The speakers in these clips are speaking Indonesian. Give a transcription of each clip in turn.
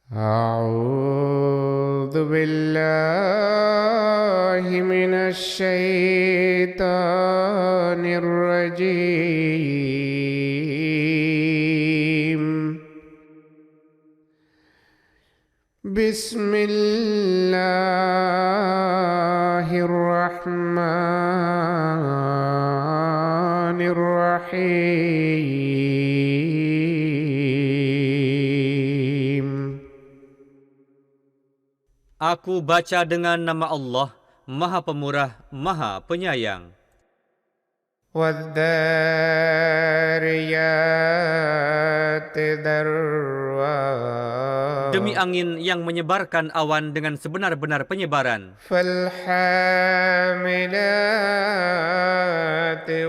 أعوذ بالله من الشيطان الرجيم. بسم الله الرحمن الرحيم. Aku baca dengan nama Allah, Maha Pemurah, Maha Penyayang. وَالذَّارِيَاتِ ذَرْوًا. Demi angin yang menyebarkan awan dengan sebenar-benar penyebaran. فَالْحَامِلَاتِ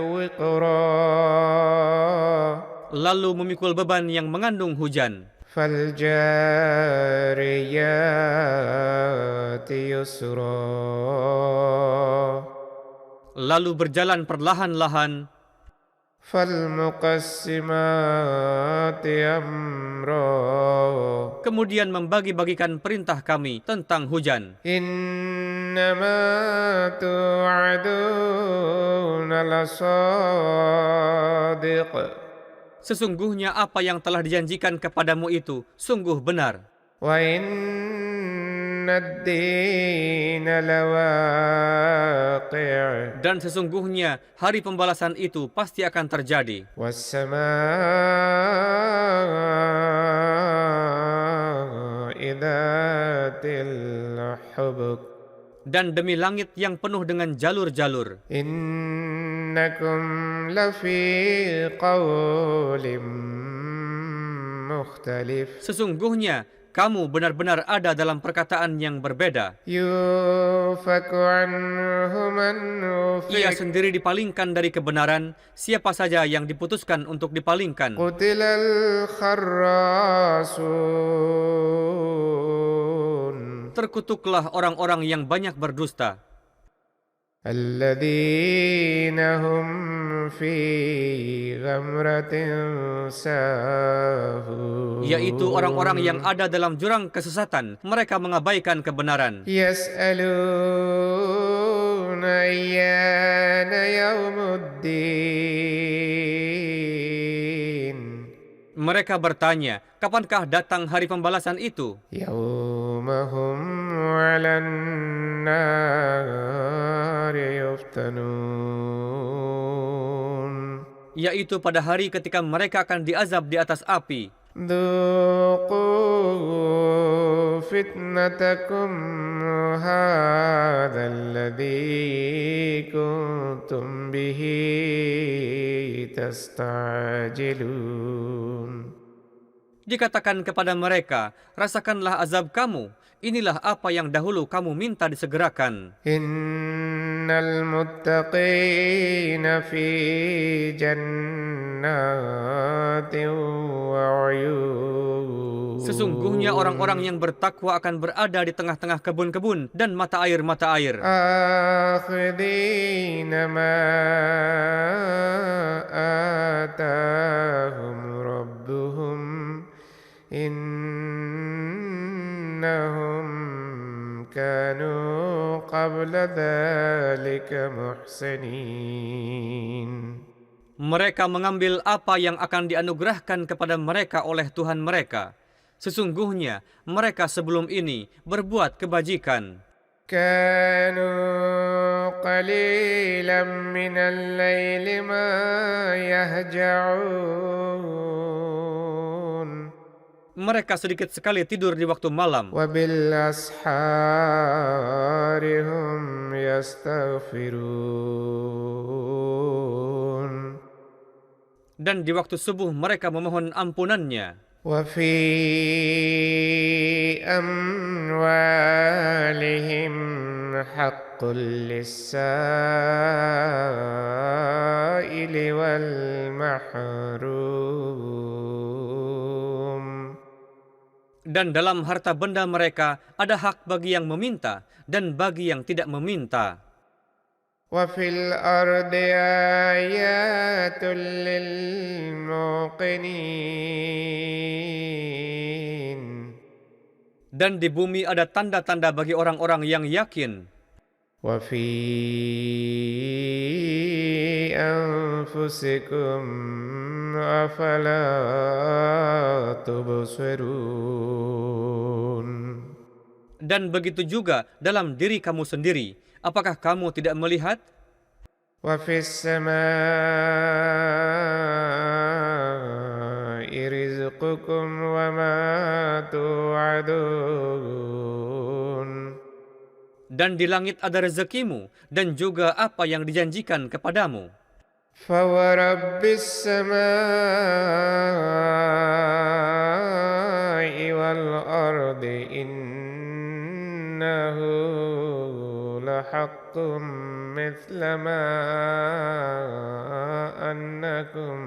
وِقْرًا. Lalu memikul beban yang mengandung hujan. فَالْجَارِيَاتِ يُسْرًا. Lalu berjalan perlahan-lahan. فَالْمُقَسِّمَاتِ أَمْرًا. Kemudian membagi-bagikan perintah kami tentang hujan. إِنَّمَا تُوعَدُونَ لَصَادِقٌ. Sesungguhnya apa yang telah dijanjikan kepadamu itu sungguh benar. وَإِنَّ الدِّينَ لَوَاقِعٌ. Dan sesungguhnya hari pembalasan itu pasti akan terjadi. وَالسَّمَاءِ ذَاتِ الْحُبُكِ. Dan demi langit yang penuh dengan jalur-jalur. إِنَّكُمْ لَفِي قَوْلٍ مُخْتَلِفٍ. Sesungguhnya kamu benar-benar ada dalam perkataan yang berbeda. يُؤْفَكُ عَنْهُ مَنْ Ia أُفِكَ. sendiri dipalingkan dari kebenaran, siapa saja yang diputuskan untuk dipalingkan. قُتِلَ الْخَرَّاصُونَ. Terkutuklah orang-orang yang banyak berdusta, الَّذِينَ هُمْ فِي غَمْرَةٍ سَاهُونَ. yaitu orang-orang yang ada dalam jurang kesesatan. Mereka mengabaikan kebenaran. يَسْأَلُونَ أَيَّانَ يَوْمُ الدِّينِ. Mereka bertanya, kapankah datang hari pembalasan itu? يَوْمَ هُمْ عَلَى النَّارِ يُفْتَنُونَ. Yaitu pada hari ketika mereka akan diazab di atas api. ذُوقُوا فِتْنَتَكُمْ هَذَا الَّذِي كُنْتُمْ بِهِ تَسْتَعْجِلُونَ. Dikatakan kepada mereka, rasakanlah azab kamu. Inilah apa yang dahulu kamu minta disegerakan. Innal muttaqina fi jannatin wa uyun. Sesungguhnya orang-orang yang bertakwa akan berada di tengah-tengah kebun-kebun dan mata air-mata air. Akhidina ma atahum rabbuhum innahum kanu qabla dhalika muhsinin. Mereka mengambil apa yang akan dianugerahkan kepada mereka oleh Tuhan mereka. Sesungguhnya mereka sebelum ini berbuat kebajikan. Kanu qalilan minal laili ma yahja'un. Mereka sedikit sekali tidur di waktu malam. Wa bil ashari hum yastaghfirun. Dan di waktu subuh mereka memohon ampunannya. Wa fi amwalihim haqqul lis-sa'ili wal mahrum. Dan dalam harta benda mereka ada hak bagi yang meminta dan bagi yang tidak meminta. وفي الأرض آيات للموقنين. Dan di bumi ada tanda-tanda bagi orang-orang yang yakin. وفي أنفسكم أفلا تبصرون. Dan begitu juga dalam diri kamu sendiri. Apakah kamu tidak melihat? وفي السماء رزقكم وما توعدون. Dan di langit ada rezekimu dan juga apa yang dijanjikan kepadamu. فورب السماء والأرض إنه لحق مثل ما أنكم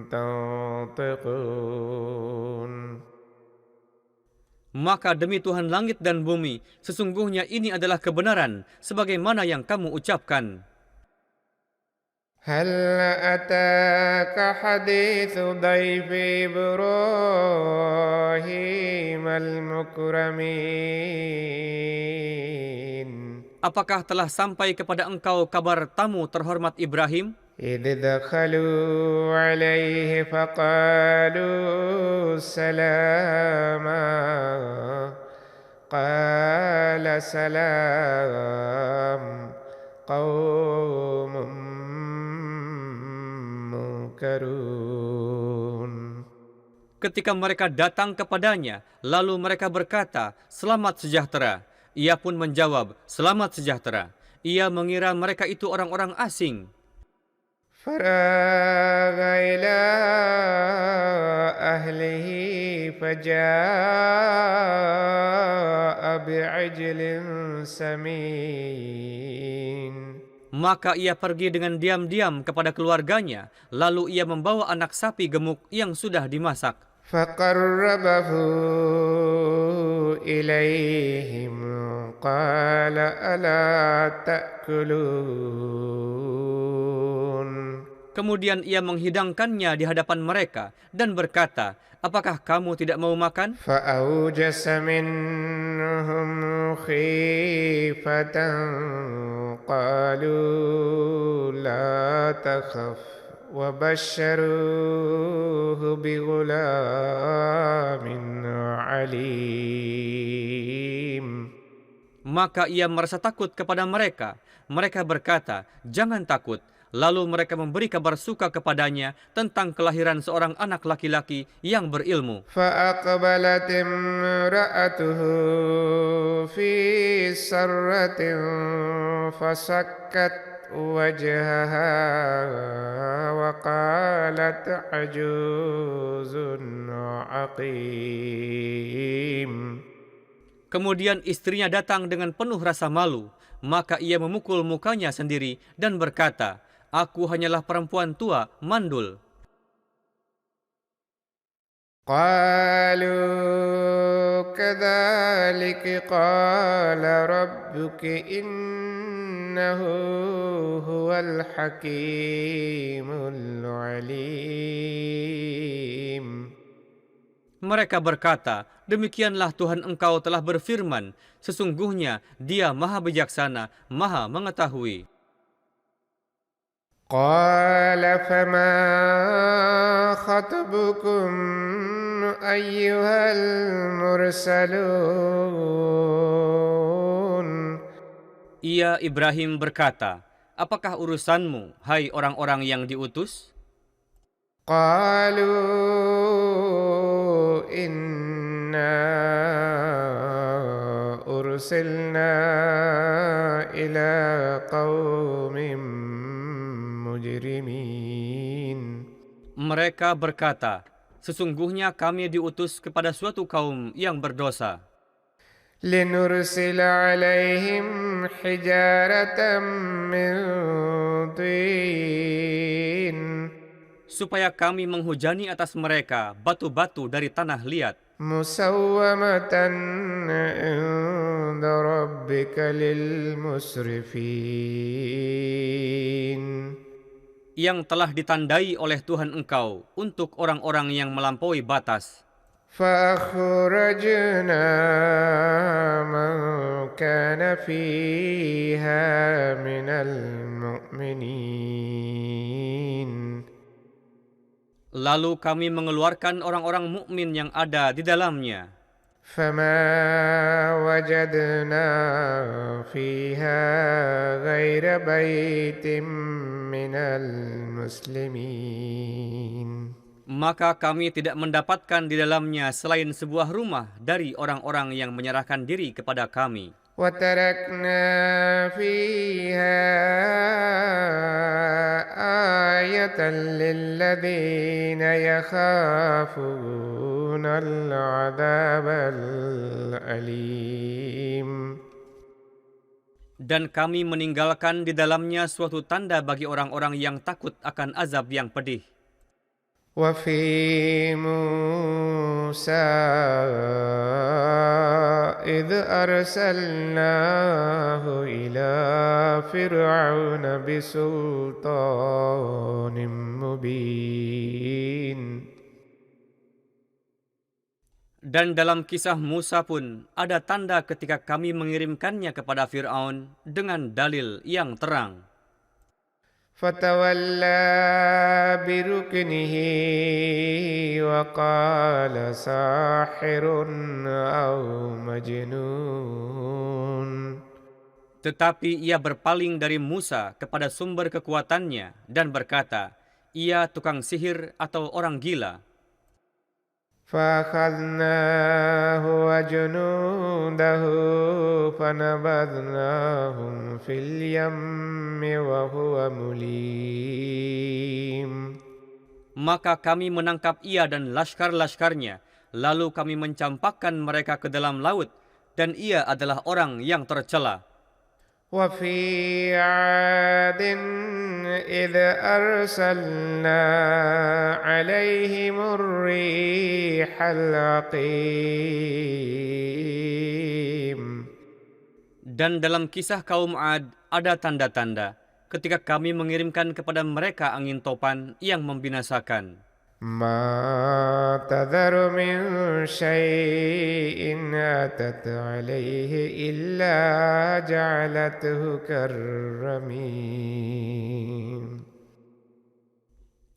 تنطقون. Maka demi Tuhan langit dan bumi, sesungguhnya ini adalah kebenaran, sebagaimana yang kamu ucapkan. هل أتاك حديث ضيف إبراهيم المكرمين. Apakah telah sampai kepada engkau kabar tamu terhormat Ibrahim? إذ دخلوا عليه فقالوا سلاما قال سلام قوم منكرون. Ketika mereka datang kepadanya, lalu mereka berkata, "Selamat sejahtera." Ia pun menjawab, "Selamat sejahtera." Ia mengira mereka itu orang-orang asing. فراغ إلى أهله فجاء بعجل سمين. Maka ia pergi dengan diam-diam kepada keluarganya, lalu ia membawa anak sapi gemuk yang sudah dimasak. فقربه إليهم قال ألا تأكلون. Kemudian ia menghidangkannya di hadapan mereka dan berkata, "Apakah kamu tidak mau makan?" فأوجس منهم خيفة قالوا لا تخف وبشروه بغلام عليم. Maka ia merasa takut kepada mereka. Mereka berkata, "Jangan takut." Lalu mereka memberi kabar suka kepadanya tentang kelahiran seorang anak laki-laki yang berilmu. فأقبلت امرأته في سرة فسكت وجهها وقالت عجوز عقيم. Kemudian istrinya datang dengan penuh rasa malu. Maka ia memukul mukanya sendiri dan berkata, "Aku hanyalah perempuan tua, mandul." قالوا كذلك قال ربك إنه هو الحكيم العليم. Mereka berkata, "Demikianlah Tuhan engkau telah berfirman, sesungguhnya Dia Maha Bijaksana, Maha Mengetahui." قال فما خطبكم أيها المرسلون. Ia Ibrahim berkata, "Apakah urusanmu, hai orang-orang yang diutus?" قالوا إنا أرسلنا إلى قوم مجرمين. Mereka berkata, "Sesungguhnya kami diutus kepada suatu kaum yang berdosa, لنرسل عليهم حجارة من طين supaya kami menghujani atas mereka batu-batu dari tanah liat, مسومة عند ربك للمسرفين. yang telah ditandai oleh Tuhan engkau untuk orang-orang yang melampaui batas." فأخرجنا من كان فيها من المؤمنين Lalu kami mengeluarkan orang-orang mukmin yang ada di dalamnya. فما وجدنا فيها غير بيت من المسلمين Maka kami tidak mendapatkan di dalamnya selain sebuah rumah dari orang-orang yang menyerahkan diri kepada kami. وتركنا فيها آية للذين يخافون العذاب الأليم Dan kami meninggalkan di dalamnya suatu tanda bagi orang-orang yang takut akan azab yang pedih. وفي موسى إذ أرسلناه إلى فرعون بسلطان مبين Dan dalam kisah Musa pun ada tanda ketika kami mengirimkannya kepada Fir'aun dengan dalil yang terang. فتولى بركنه وقال ساحر أو مجنون Tetapi ia berpaling dari Musa kepada sumber kekuatannya dan berkata, ia tukang sihir atau orang gila. فأخذناه وجنوده فنبذناهم في اليم وهو مليم Maka kami menangkap ia dan laskar-laskarnya, lalu kami mencampakkan mereka ke dalam laut, dan ia adalah orang yang tercela. وفي عاد إذ أرسلنا عليهم الريح العقيم Dan dalam kisah kaum Ad ada tanda-tanda ketika kami mengirimkan kepada mereka angin topan yang membinasakan. ما تذر من شيء أتت عليه إلا جعلته كالرميم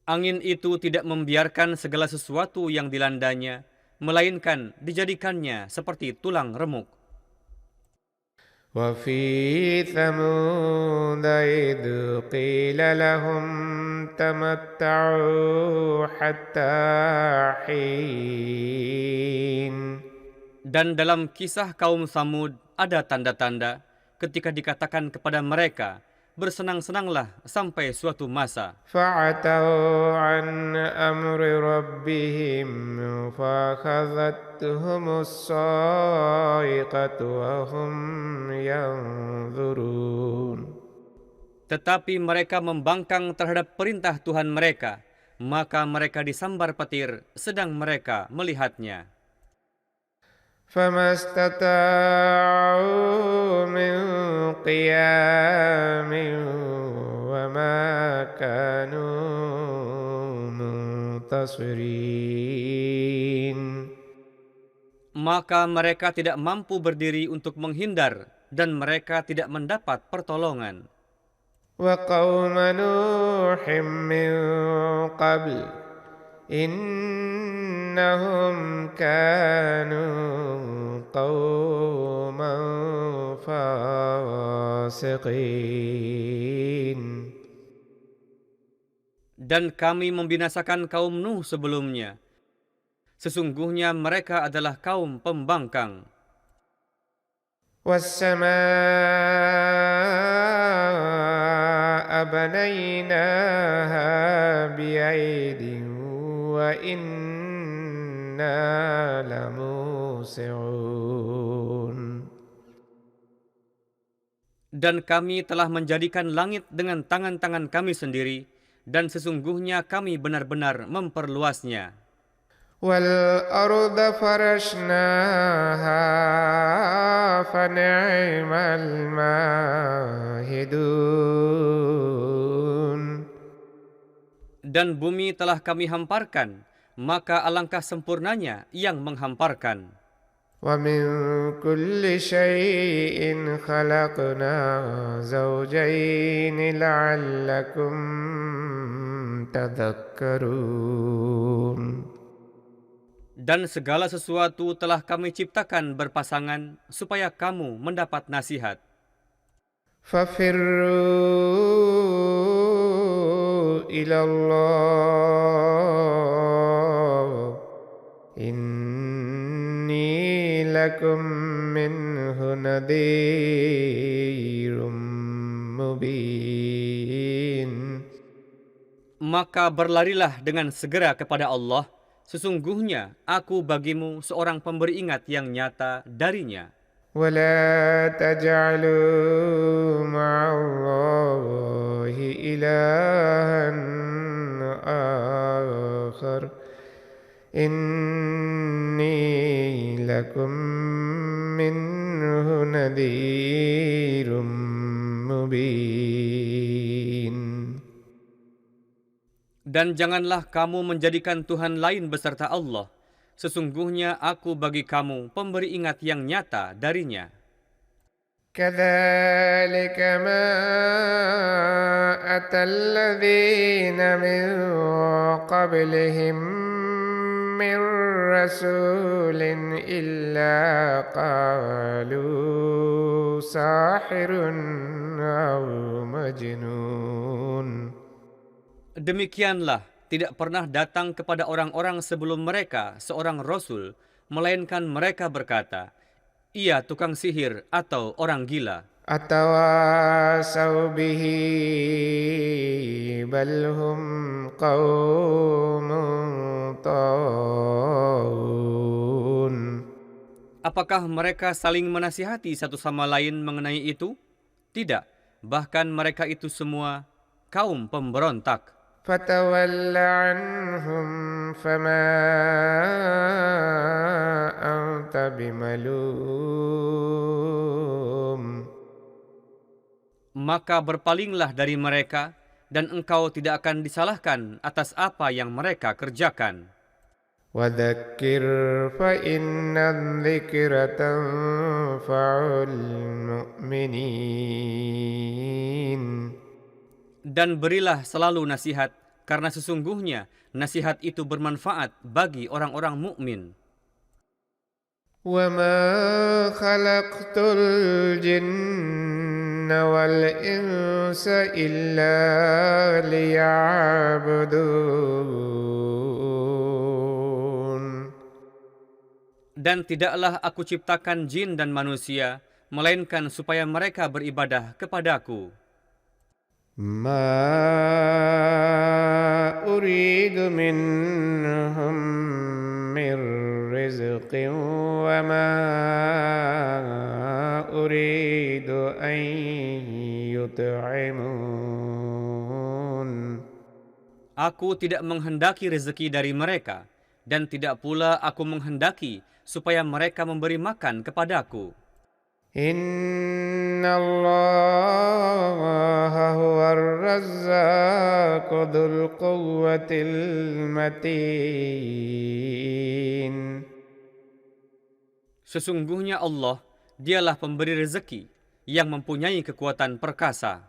Angin itu tidak membiarkan segala sesuatu yang dilandanya, melainkan dijadikannya seperti tulang remuk. وفي ثمود إذ قيل لهم تمتعوا حتى حين Dan dalam kisah kaum Tsamud ada tanda-tanda ketika dikatakan kepada mereka, bersenang-senanglah sampai suatu masa. فعتوا عن أمر ربهم فأخذتهم الصاعقة وهم ينظرون Tetapi mereka membangkang terhadap perintah Tuhan mereka, maka mereka disambar petir sedang mereka melihatnya. فما استطاعوا من قيام وما كانوا منتصرين Maka mereka tidak mampu berdiri untuk menghindar, dan mereka tidak mendapat pertolongan. وقوم نوح من قبل إنهم كانوا قوما فاسقين Dan kami membinasakan kaum Nuh sebelumnya. Sesungguhnya mereka adalah kaum pembangkang. والسماء بنيناها بأيد وإنا لموسعون Dan kami telah menjadikan langit dengan tangan-tangan kami sendiri, dan sesungguhnya kami benar-benar memperluasnya. والأرض فرشناها فنعم الماهدون Dan bumi telah kami hamparkan, maka alangkah sempurnanya yang menghamparkan. ومن كل شيء خلقنا زوجين لعلكم تذكرون. Dan segala sesuatu telah kami ciptakan berpasangan supaya kamu mendapat nasihat. ففروا إلى الله إني لكم منه نذير مبين. Maka berlarilah dengan segera kepada Allah. Sesungguhnya aku bagimu seorang pemberi ingat yang nyata darinya. ولا تجعلوا مع الله إلها آخر إني لكم منه نذير مبين. Dan janganlah kamu menjadikan Tuhan lain beserta Allah. Sesungguhnya aku bagi kamu pemberi ingat yang nyata darinya. كذلك ما أتى الذين من قبلهم من رسول إلا قالوا ساحر أو مجنون. Demikianlah, tidak pernah datang kepada orang-orang sebelum mereka seorang rasul, melainkan mereka berkata, ia tukang sihir atau orang gila. أتواصوا به بل هم قوم طاغون. Apakah mereka saling menasihati satu sama lain mengenai itu? Tidak, bahkan mereka itu semua kaum pemberontak. فتول عنهم فما أنت بملوم. Maka berpalinglah dari mereka, dan engkau tidak akan disalahkan atas apa yang mereka kerjakan. وذكر فإن الذكر تنفع المؤمنين. Dan berilah selalu nasihat, karena sesungguhnya nasihat itu bermanfaat bagi orang-orang mukmin. وما خلقت الجن والإنس إلا ليعبدون. Dan tidaklah aku ciptakan jin dan manusia, melainkan supaya mereka beribadah kepadaku. ما أريد منهم من رزق وما أريد أن يطعمون. Aku tidak menghendaki rezeki dari mereka, dan tidak pula aku menghendaki supaya mereka memberi makan kepadaku. إن الله هو الرزاق ذو القوة المتين. Sesungguhnya Allah, dialah pemberi rezeki yang mempunyai kekuatan perkasa.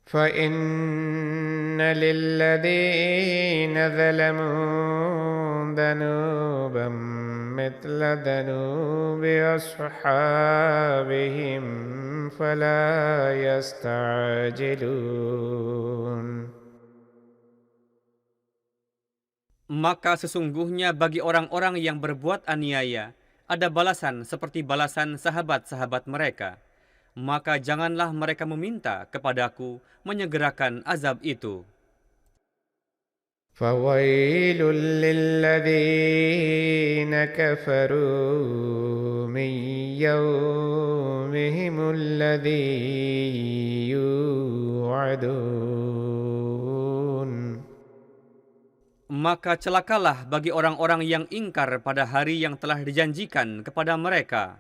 فإن للذين ظلموا ذنوبا مثل ذنوب أصحابهم فلا يستعجلون. Maka sesungguhnya bagi orang-orang yang berbuat aniaya, ada balasan seperti balasan sahabat-sahabat mereka. Maka janganlah mereka meminta kepadaku menyegerakan azab itu. فويل للذين كفروا من يومهم الذي يوعدون. Maka celakalah bagi orang-orang yang ingkar pada hari yang telah dijanjikan kepada mereka.